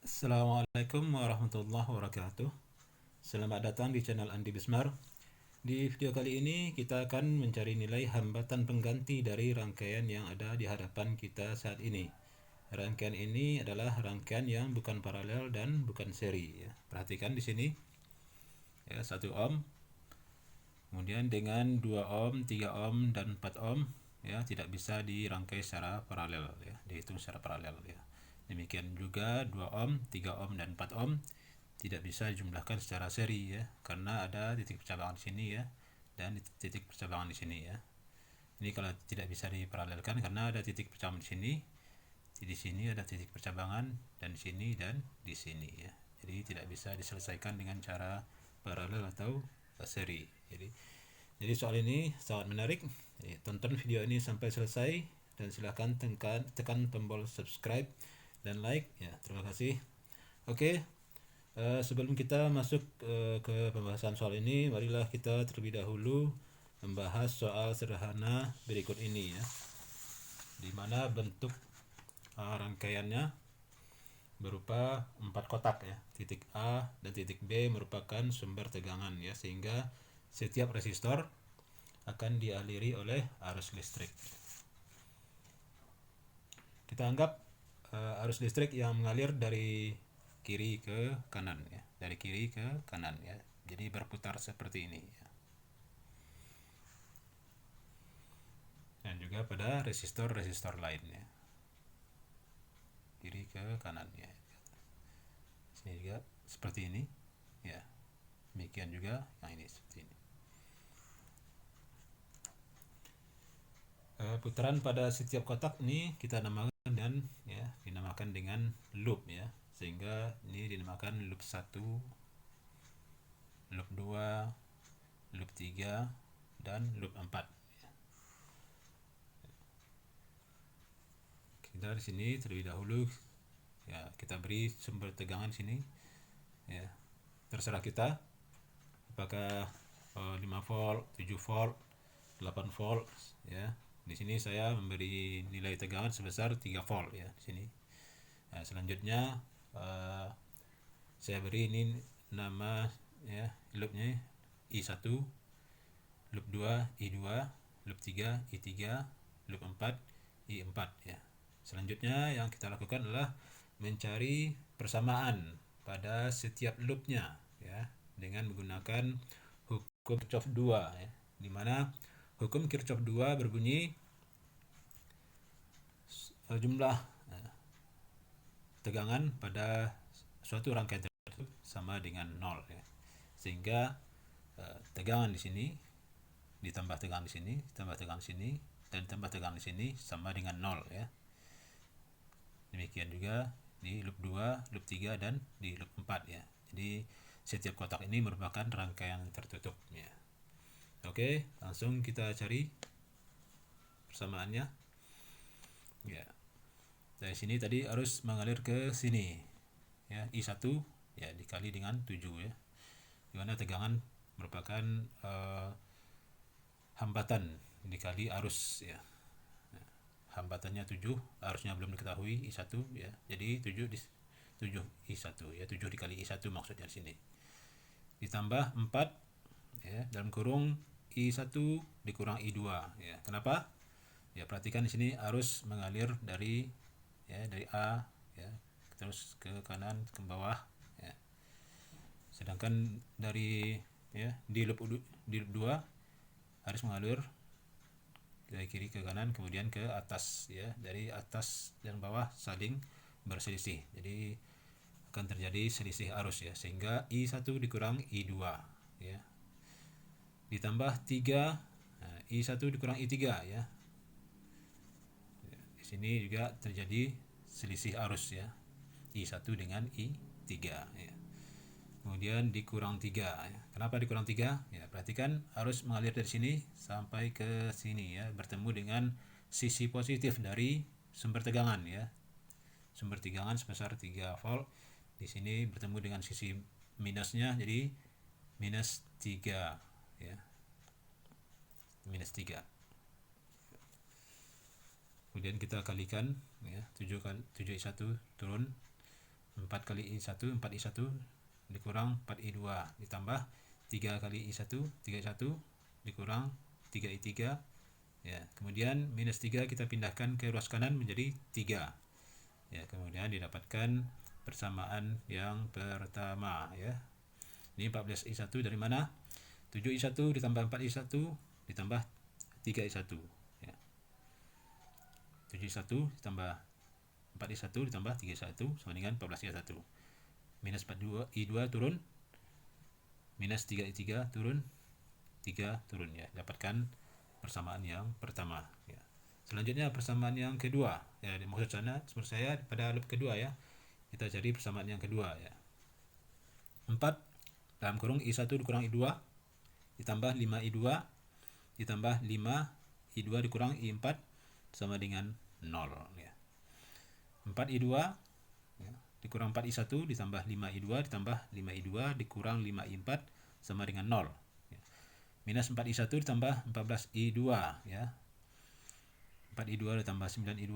Assalamualaikum warahmatullahi wabarakatuh. Selamat datang di channel Andi Bismar. Di video kali ini kita akan mencari nilai hambatan pengganti dari rangkaian yang ada di hadapan kita saat ini. Rangkaian ini adalah rangkaian yang bukan paralel dan bukan seri. Ya. Perhatikan di sini, ya 1 ohm, kemudian dengan 2 ohm, 3 ohm, dan 4 ohm, ya tidak bisa dirangkai secara paralel, ya dihitung secara paralel. Ya. Demikian juga 2 ohm, 3 ohm, dan 4 ohm tidak bisa dijumlahkan secara seri, ya karena ada titik percabangan di sini, ya, dan titik percabangan di sini, ya. Ini kalau tidak bisa diparalelkan karena ada titik percabangan di sini ada titik percabangan, dan di sini dan di sini, ya. Jadi tidak bisa diselesaikan dengan cara paralel atau seri. Jadi soal ini sangat menarik. Jadi, tonton video ini sampai selesai dan silahkan tekan tombol subscribe dan like, ya. Terima kasih. Oke. Sebelum kita masuk ke pembahasan soal ini, marilah kita terlebih dahulu membahas soal sederhana berikut ini, ya, di mana bentuk rangkaiannya berupa 4 kotak, ya. Titik A dan titik B merupakan sumber tegangan, ya, sehingga setiap resistor akan dialiri oleh arus listrik. Kita anggap arus listrik yang mengalir dari kiri ke kanan, ya, dari kiri ke kanan, ya. Jadi berputar seperti ini, ya. Dan juga pada resistor lainnya, kiri ke kanan, ya. Sini juga seperti ini, ya. Demikian juga yang ini seperti ini. Putaran pada setiap kotak ini kita namakan dinamakan dengan loop, ya. Sehingga ini dinamakan loop 1, loop 2, loop 3, dan loop 4. Kita di sini terlebih dahulu, ya, kita beri sumber tegangan sini, ya. Terserah kita apakah 5 volt, 7 volt, 8 volt, ya. Di sini saya memberi nilai tegangan sebesar 3 volt, ya, di sini. Nah, selanjutnya saya beri ini nama, ya, loopnya I1, loop 2 I2, loop 3 I3, loop 4 I4, ya. Selanjutnya yang kita lakukan adalah mencari persamaan pada setiap loopnya, ya, dengan menggunakan hukum Kirchhoff 2, ya, di mana hukum Kirchhoff 2 berbunyi jumlah tegangan pada suatu rangkaian tertentu sama dengan 0, ya. Sehingga tegangan di sini ditambah tegangan di sini, ditambah tegangan di sini, dan ditambah tegangan di sini sama dengan 0, ya. Demikian juga di loop 2, loop 3, dan di loop 4, ya. Jadi setiap kotak ini merupakan rangkaian tertutup, ya. Oke, langsung kita cari persamaannya, ya. Dari sini tadi arus mengalir ke sini, ya, I1, ya, dikali dengan 7, ya, dimana tegangan merupakan hambatan dikali arus, ya. Hambatannya 7, arusnya belum diketahui I1, ya. Jadi 7 I1, ya, 7 dikali I1 maksudnya di sini. Ditambah 4, ya, dalam kurung I1 dikurang I2, ya. Kenapa? Ya, perhatikan di sini arus mengalir dari A, ya, terus ke kanan ke bawah, ya. Sedangkan dari, ya, di loop 2 arus mengalir dari kiri ke kanan kemudian ke atas, ya. Dari atas dan bawah saling berselisih. Jadi akan terjadi selisih arus, ya, sehingga I1 dikurang I2, ya. Ditambah 3, nah, I1 dikurang I3, ya. Di sini juga terjadi selisih arus, ya. I1 dengan I3, ya. Kemudian dikurang 3, ya. Kenapa dikurang 3? Ya, perhatikan arus mengalir dari sini sampai ke sini, ya, bertemu dengan sisi positif dari sumber tegangan, ya. Sumber tegangan sebesar 3 volt di sini bertemu dengan sisi minusnya, jadi minus 3, ya. Minus 3. Kemudian kita kalikan, ya, 7 I1 turun 4 kali I1, 4I1 dikurang 4I2 ditambah 3 kali I1, 3I1 dikurang 3I3 ya. Kemudian minus 3 kita pindahkan ke ruas kanan menjadi 3 ya. Kemudian didapatkan persamaan yang pertama ya. Ini 14I1 dari mana? 7I1 ditambah 4I1 ditambah 3I1 ya. 7I1 ditambah 4I1 ditambah 3I1 sama dengan 14I1. Minus 4I2 turun, minus 3I3 turun, 3 turun ya. Dapatkan persamaan yang pertama ya. Selanjutnya persamaan yang kedua ya. Maksud saya pada loop kedua ya. Kita cari persamaan yang kedua ya. 4 dalam kurung I1 dikurang I2 ditambah 5I2 ditambah 5I2 dikurang I4 sama dengan 0 ya. 4I2 ya, dikurang 4I1 ditambah 5I2 ditambah 5I2 dikurang 5I4 sama dengan 0 ya. Minus 4I1 ditambah 14I2 ya. 4I2 ditambah 9I2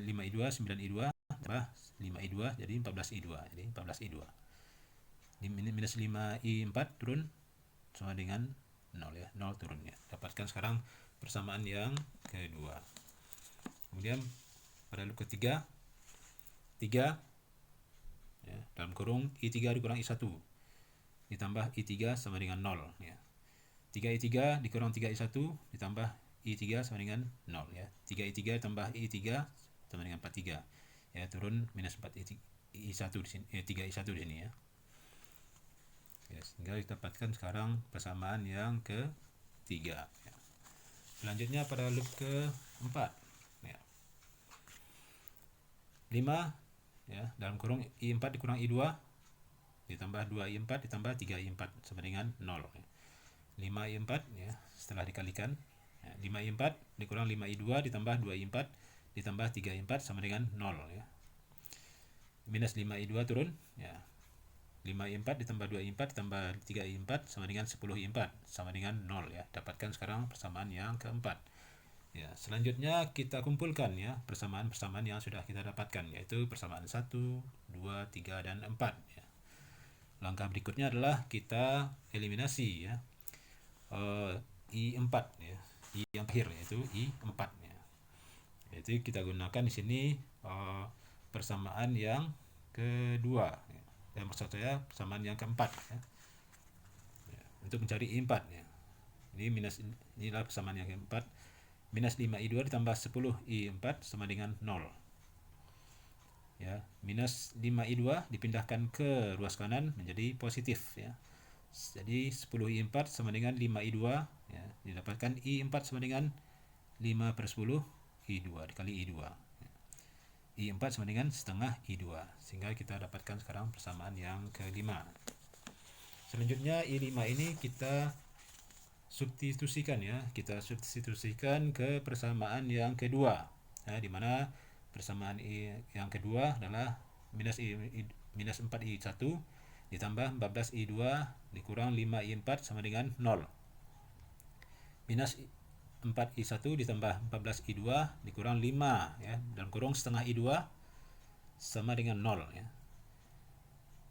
5I2 9I2 tambah 5I2 jadi 14I2 jadi 14I2. Minus 5I4 turun sama dengan 0 ya, 0 turun ya. Dapatkan sekarang persamaan yang kedua. Kemudian pada loop ketiga 3 ya, dalam kurung I3 dikurang I1 ditambah I3 sama dengan 0 ya. 3I3 dikurang 3I1 ditambah I3 sama dengan 0 ya. 3I3 tambah I3 sama dengan 43 ya, turun minus 4I1 di sini 3I1 di sini ya. Ya, sehingga kita dapatkan sekarang persamaan yang ketiga ya. Selanjutnya pada loop keempat ya. 5 ya, dalam kurung I4 dikurang I2 ditambah 2I4 ditambah 3I4 sama dengan 0 ya. 5I4 ya, setelah dikalikan ya, 5I4 dikurang 5I2 ditambah 2I4 ditambah 3I4 sama dengan 0 ya. Minus 5I2 turun ya. 5I4 ditambah 2I4 ditambah 3I4 sama dengan 10I4 sama dengan 0 ya. Dapatkan sekarang persamaan yang keempat. Ya, selanjutnya kita kumpulkan ya persamaan-persamaan yang sudah kita dapatkan, yaitu persamaan 1, 2, 3 dan 4 ya. Langkah berikutnya adalah kita eliminasi ya. I4 ya. I yang akhir yaitu I4 ya. Yaitu kita gunakan di sini persamaan yang kedua ya. Maksud saya persamaan yang keempat ya. Ya, untuk mencari I4 ya. Inilah persamaan yang keempat. Minus 5I2 ditambah 10I4 sama dengan 0 ya. Minus 5I2 dipindahkan ke ruas kanan menjadi positif ya. Jadi 10I4 sama dengan 5I2 ya. Didapatkan I4 sama dengan 5/10 I2 dikali I2 ya. I4 sama dengan setengah I2, sehingga kita dapatkan sekarang persamaan yang kelima. Selanjutnya I5 ini kita substitusikan ya. Kita substitusikan ke persamaan yang kedua ya, di mana persamaan yang kedua adalah minus 4I1 ditambah 14I2 dikurang 5I4 sama dengan 0. Minus 4I1 ditambah 14I2 dikurang 5 ya, dalam kurung setengah I2 sama dengan 0 ya.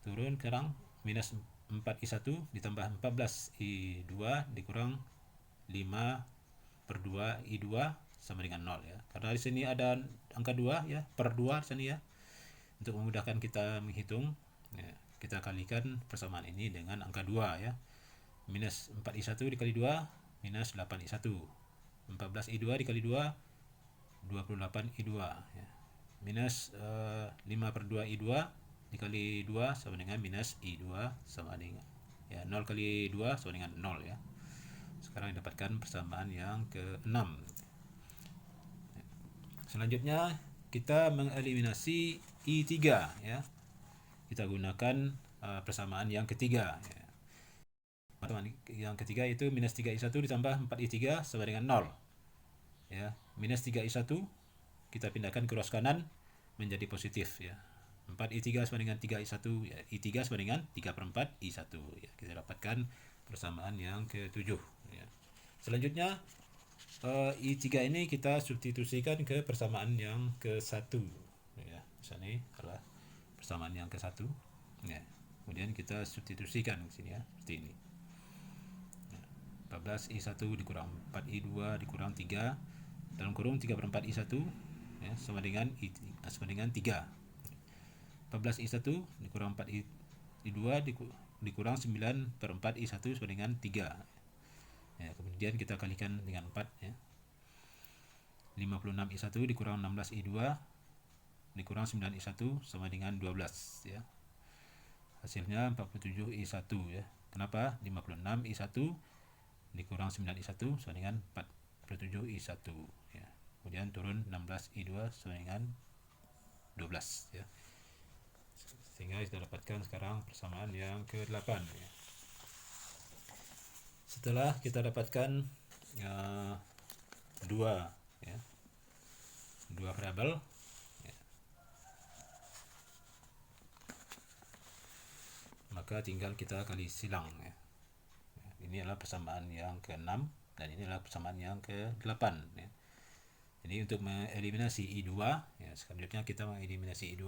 Turun sekarang minus 4I1 ditambah 14I2 dikurang 5/2I2 sama dengan 0 ya. Karena di sini ada angka 2 ya, per 2 di sini ya. Untuk memudahkan kita menghitung ya, kita kalikan persamaan ini dengan angka 2 ya. Minus 4I1 dikali 2 minus 8I1. 14I2 dikali 2 28I2 ya. Minus 5/2I2 dikali 2 sama dengan minus I2 sama dengan ya, 0 kali 2 sama dengan 0 ya. Sekarang dapatkan persamaan yang ke-6. Selanjutnya kita mengeliminasi I3 ya. Kita gunakan persamaan yang ketiga ya. Yang ketiga itu minus 3I1 ditambah 4I3 sama dengan 0 ya. Minus 3I1 kita pindahkan ke ruas kanan menjadi positif ya. 4I3 sama dengan 3I1 ya. I3 sama dengan 3/4 I1 ya. Kita dapatkan persamaan yang ke-7 ya. Selanjutnya I3 ini kita substitusikan ke persamaan yang ke-1 ya. Misalnya adalah persamaan yang ke-1 ya. Kemudian kita substitusikan di sini ya, seperti ini. 14I1 dikurang 4I2 dikurang 3 dalam kurung 3/4 I1 ya, sama dengan 3. 14I1 dikurang 4I2 dikurang 9/4 I1 sama dengan 3 ya, kemudian kita kalikan dengan 4 ya. 56I1 dikurang 16I2 dikurang 9I1 sama dengan 12 ya. Hasilnya 47I1 ya. Kenapa? 56I1 dikurang 9I1 sama dengan 47I1 ya. Kemudian turun 16I2 sama dengan 12 ya. Sehingga kita dapatkan sekarang persamaan yang ke-8 ya. Setelah kita dapatkan dua variabel ya, maka tinggal kita kali silang ya. Ini adalah persamaan yang ke-6 dan ini adalah persamaan yang ke-8 ya. Jadi untuk mengeliminasi I2 ya, selanjutnya kita mengeliminasi I2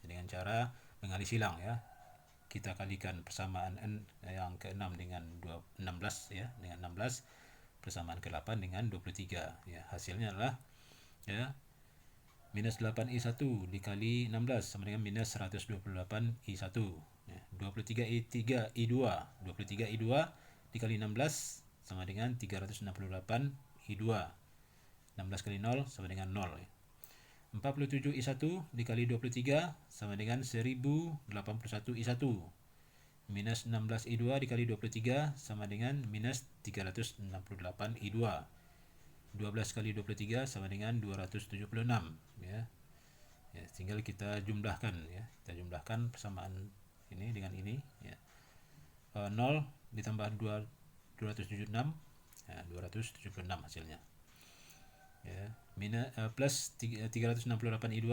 dengan cara mengali silang ya. Kita kalikan persamaan yang ke-6 dengan 16 ya, dengan 16, persamaan ke-8 dengan 23 ya. Hasilnya adalah ya minus 8I1 dikali 16 sama dengan minus 128I1 ya. 23I2 dikali 16 sama dengan 368I2. 16 kali 0 sama dengan 0 ya. 47I1 dikali 23 sama dengan 1081I1. Minus 16I2 dikali 23 sama dengan minus 368I2. 12 kali 23 sama dengan 276 ya. Ya, tinggal kita jumlahkan ya. Kita jumlahkan persamaan ini dengan ini ya. 0 ditambah 276 ya, 276 hasilnya. Ya, plus 368I2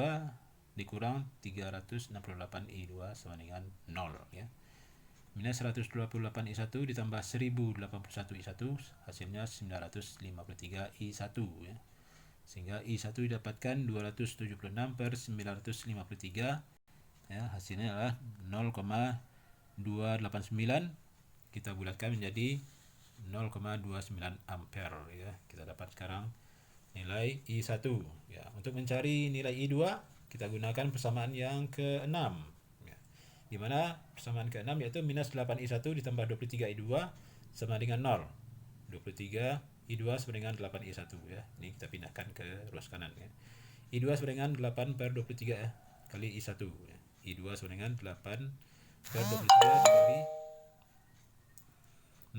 dikurang 368I2 sama dengan 0 ya. Minus 128I1 ditambah 1081I1 hasilnya 953I1 ya. Sehingga I1 didapatkan 276/953 ya, hasilnya adalah 0,289. Kita bulatkan menjadi 0,29 ampere ya. Kita dapat sekarang nilai I1 ya. Untuk mencari nilai I2 kita gunakan persamaan yang ke-6 ya. Di mana persamaan ke-6 yaitu minus 8I1 ditambah 23I2 sama dengan 0. 23I2 sama dengan 8I1 ya. Ini kita pindahkan ke ruas kanan ya. I2 sama dengan 8/23 ya, kali I1 ya. I2 sama dengan 8/23 dikali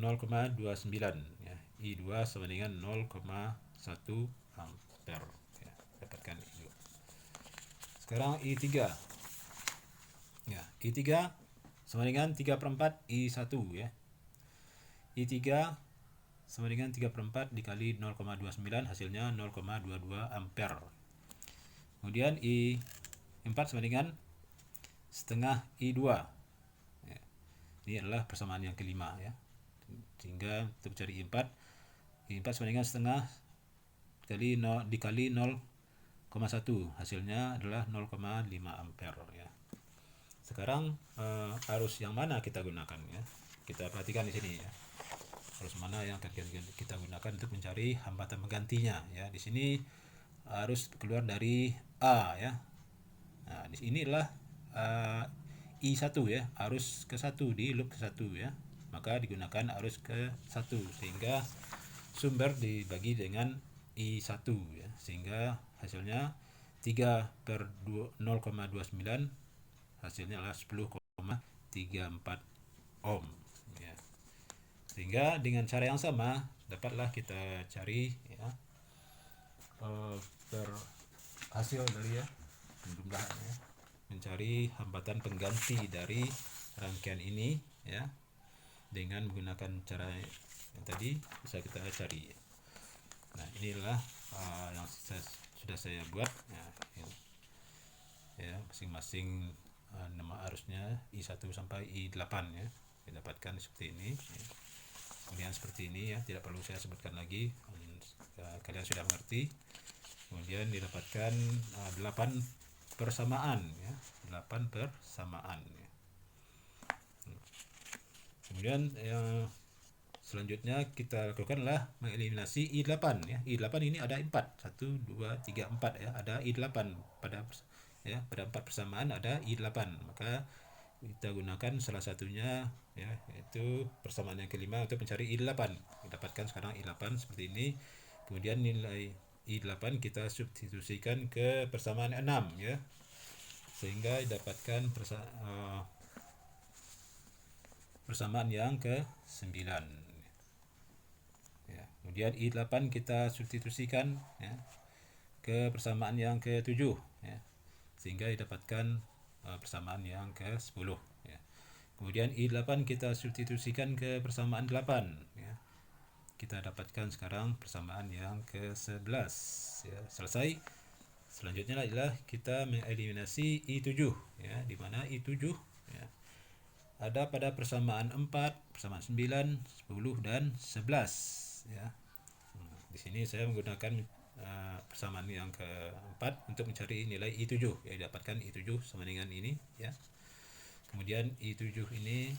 0,29 ya. I2 sama dengan 0,1 ampere ya. Dapatkan I2. Sekarang I3 ya. I3 sama dengan 3/4 I1 ya. I3 sama dengan 3/4 dikali 0,29 hasilnya 0,22 ampere. Kemudian I4 sama dengan setengah I2 ya. Ini adalah persamaan yang kelima ya. Sehingga untuk cari I4 sama dengan setengah dikali 0,1 hasilnya adalah 0,5 ampere ya. Sekarang arus yang mana kita gunakan ya? Kita perhatikan di sini ya. Arus mana yang akan kita gunakan untuk mencari hambatan penggantinya ya. Di sini arus keluar dari A ya. Nah, di sini adalah I1 ya, arus ke-1 di loop ke-1 ya. Maka digunakan arus ke-1 sehingga sumber dibagi dengan I1 ya. Sehingga hasilnya 3/0,29 hasilnya adalah 10,34 ohm ya. Sehingga dengan cara yang sama dapatlah kita cari ya hasil dari ya jumlahnya, mencari hambatan pengganti dari rangkaian ini ya dengan menggunakan cara yang tadi bisa kita cari. Nah, inilah yang sudah saya buat ya, masing-masing nama arusnya I1 sampai I8 ya, didapatkan seperti ini ya. Kemudian seperti ini ya, tidak perlu saya sebutkan lagi, kalian sudah mengerti. Kemudian didapatkan 8 persamaan ya, 8 persamaan ya. Kemudian yang selanjutnya kita lakukanlah mengeliminasi I8 ya. I8 ini ada 4. 1 2 3 4 ya. Ada I8 pada pada 4 persamaan ada I8. Maka kita gunakan salah satunya ya, yaitu persamaan yang kelima untuk mencari I8. Dapatkan sekarang I8 seperti ini. Kemudian nilai I8 kita substitusikan ke persamaan 6 ya. Sehingga dapatkan persamaan yang ke-9. Ya, kemudian I8 kita substitusikan ya, ke persamaan yang ke-7 ya. Sehingga didapatkan persamaan yang ke-10 ya. Kemudian I8 kita substitusikan ke persamaan 8 ya. Kita dapatkan sekarang persamaan yang ke-11 ya. Selesai. Selanjutnya adalah kita mengeliminasi I7 ya, di mana I7 ya, ada pada persamaan 4, persamaan 9, 10 dan 11 ya. Di sini saya menggunakan persamaan yang keempat untuk mencari nilai I7 ya, dapatkan I7 sama dengan ini ya. Kemudian I7 ini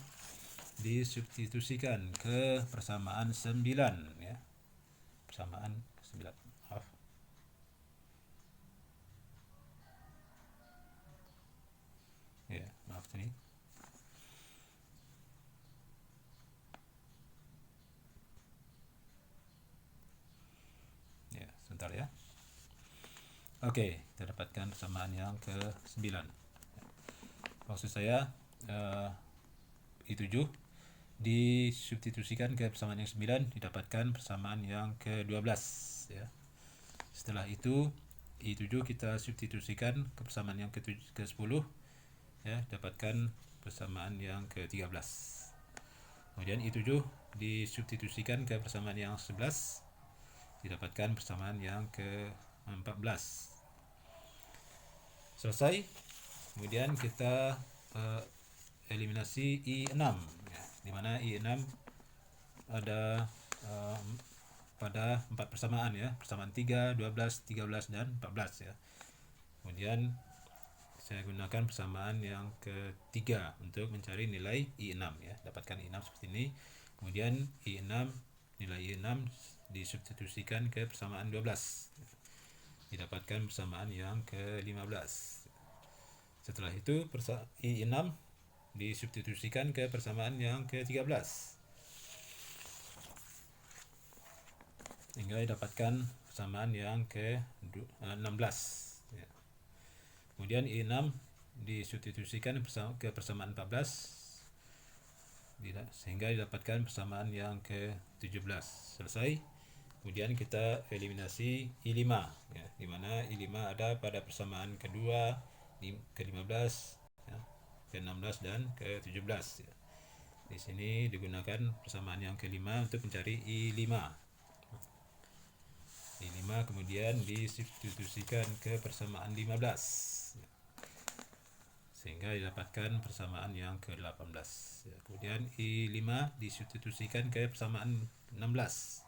disubstitusikan ke persamaan 9 ya. Persamaan 9. Maaf. Ya, maaf ini. Ya, sebentar ya. Oke, kita dapatkan persamaan yang ke-9. Maksud saya I7 disubstitusikan ke persamaan yang 9, didapatkan persamaan yang ke-12 ya. Setelah itu I7 kita substitusikan ke persamaan yang ke-10 ya, dapatkan persamaan yang ke-13. Kemudian I7 disubstitusikan ke persamaan yang 11, didapatkan persamaan yang ke-14. Selesai. Kemudian kita eliminasi I6 ya, di mana I6 ada pada 4 persamaan ya, persamaan 3, 12, 13 dan 14 ya. Kemudian saya gunakan persamaan yang ketiga untuk mencari nilai I6 ya, dapatkan I6 seperti ini. Kemudian I6, nilai I6 disubstitusikan ke persamaan 12, didapatkan persamaan yang ke-15. Setelah itu I6 disubstitusikan ke persamaan yang ke-13 hingga didapatkan persamaan yang ke-16 ya. Kemudian I6 disubstitusikan ke persamaan 14 sehingga didapatkan persamaan yang ke-17. Selesai. Kemudian kita eliminasi I5 ya, di mana I5 ada pada persamaan kedua, ke-15 ya, ke-16 dan ke-17 ya. Di sini digunakan persamaan yang kelima untuk mencari I5. I5 kemudian disubstitusikan ke persamaan 15 ya, sehingga didapatkan persamaan yang ke-18 ya. Kemudian I5 disubstitusikan ke persamaan 16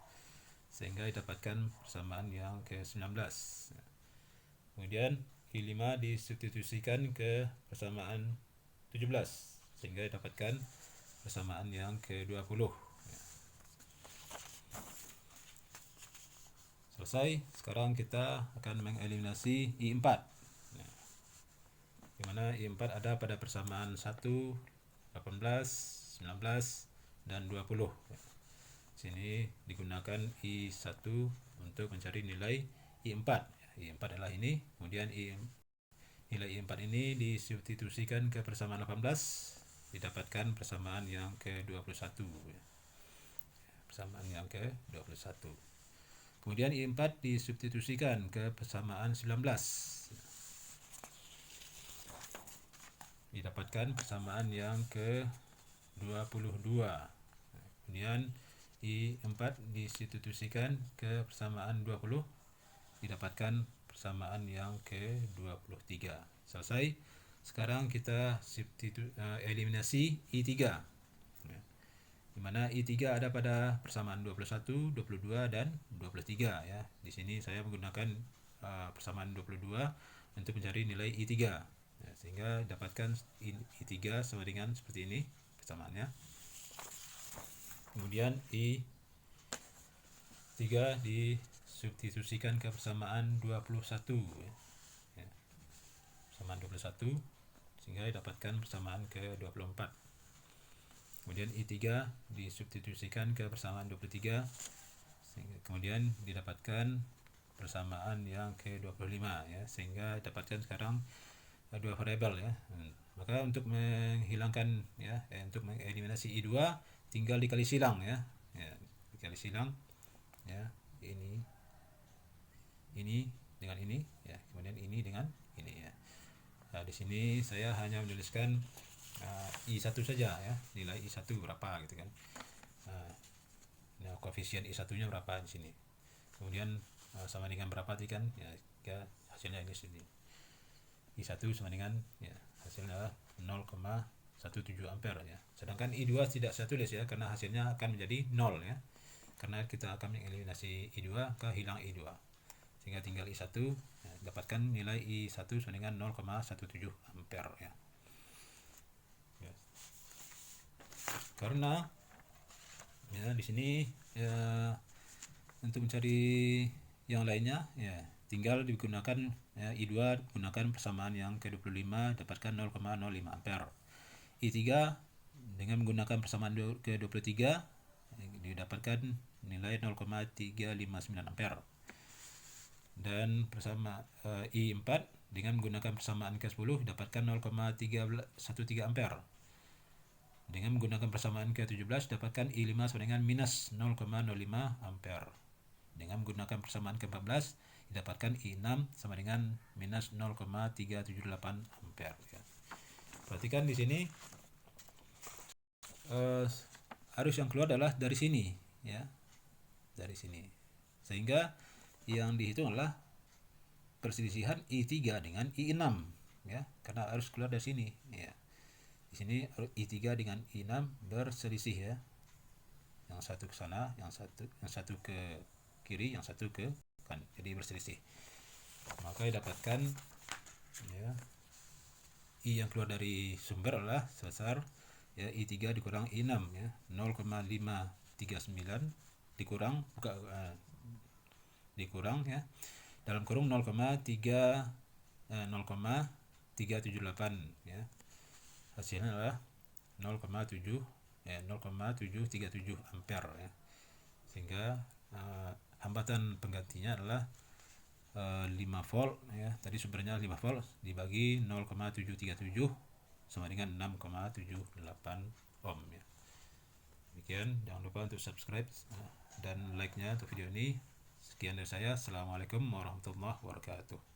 sehingga didapatkan persamaan yang ke-19 ya. Kemudian I5 disubstitusikan ke persamaan 17 sehingga didapatkan persamaan yang ke-20 ya. Selesai. Sekarang kita akan mengeliminasi I4 ya, di mana I4 ada pada persamaan 1, 18, 19 dan 20 ya. Sini digunakan I1 untuk mencari nilai I4 ya. I4 adalah ini. Kemudian nilai I4 ini disubstitusikan ke persamaan 18, didapatkan persamaan yang ke-21 ya. Persamaan yang ke-21. Kemudian I4 disubstitusikan ke persamaan 19, didapatkan persamaan yang ke-22. Kemudian I4 disubstitusikan ke persamaan 20, didapatkan persamaan yang ke-23. Selesai. Sekarang kita eliminasi I3 ya, di mana I3 ada pada persamaan 21, 22 dan 23 ya. Di sini saya menggunakan persamaan 22 untuk mencari nilai I3. Ya, sehingga dapatkan I3 sama dengan seperti ini persamaannya. Kemudian I3 disubstitusikan ke persamaan 21 ya. Persamaan 21 sehingga dapatkan persamaan ke 24. Kemudian I3 disubstitusikan ke persamaan 23 kemudian didapatkan persamaan yang ke-25 ya, sehingga dapatkan sekarang dua variabel ya. Maka untuk menghilangkan ya, untuk mengeliminasi I2 tinggal dikali silang ya. Dikali silang ya, ini dengan ini ya, kemudian ini dengan ini ya. Nah, di sini saya hanya menuliskan I1 saja ya, nilai I1 berapa gitu kan. Nah, koefisien I1-nya berapa di sini. Kemudian sama dengan berapa tadi kan ya, hasilnya ini sini. I1 sama dengan ya, hasilnya 0,17 ampere ya. Sedangkan I2 tidak saya tulis ya, karena hasilnya akan menjadi 0 ya. Karena kita akan mengeliminasi I2 ke hilang I2. Sehingga tinggal I1 ya, dapatkan nilai I1 sama dengan 0,17 ampere ya. Karena ya di sini ya, untuk mencari yang lainnya ya tinggal digunakan ya, I2 gunakan persamaan yang ke-25 dapatkan 0,05 ampere. I3 dengan menggunakan persamaan ke-23 didapatkan nilai 0,359 ampere. Dan bersama I4 dengan menggunakan persamaan ke-10 dapatkan 0,313 ampere. Dengan menggunakan persamaan ke-17 dapatkan I5 sama dengan minus 0,05 ampere. Dengan menggunakan persamaan ke-14 didapatkan I6 sama dengan minus 0,378 ampere ya. Perhatikan di sini arus yang keluar adalah dari sini ya, dari sini, sehingga yang dihitung adalah perselisihan I3 dengan I6 ya, karena arus keluar dari sini ya. Di sini I3 dengan I6 berselisih ya, yang satu ke sana, yang satu ke kiri, yang satu ke kanan, jadi berselisih. Maka dapatkan ya, I yang keluar dari sumber adalah sebesar ya, I3 dikurang I6 ya, 0,539 dikurang dikurang ya, dalam kurung 0,378 ya. Hasilnya adalah 0,737 ampere ya. Sehingga hambatan penggantinya adalah 5 volt ya. Tadi sumbernya 5 volt dibagi 0,737 sama dengan 6,78 ohm ya. Demikian, jangan lupa untuk subscribe dan like-nya untuk video ini. Sekian dari saya. Assalamualaikum warahmatullahi wabarakatuh.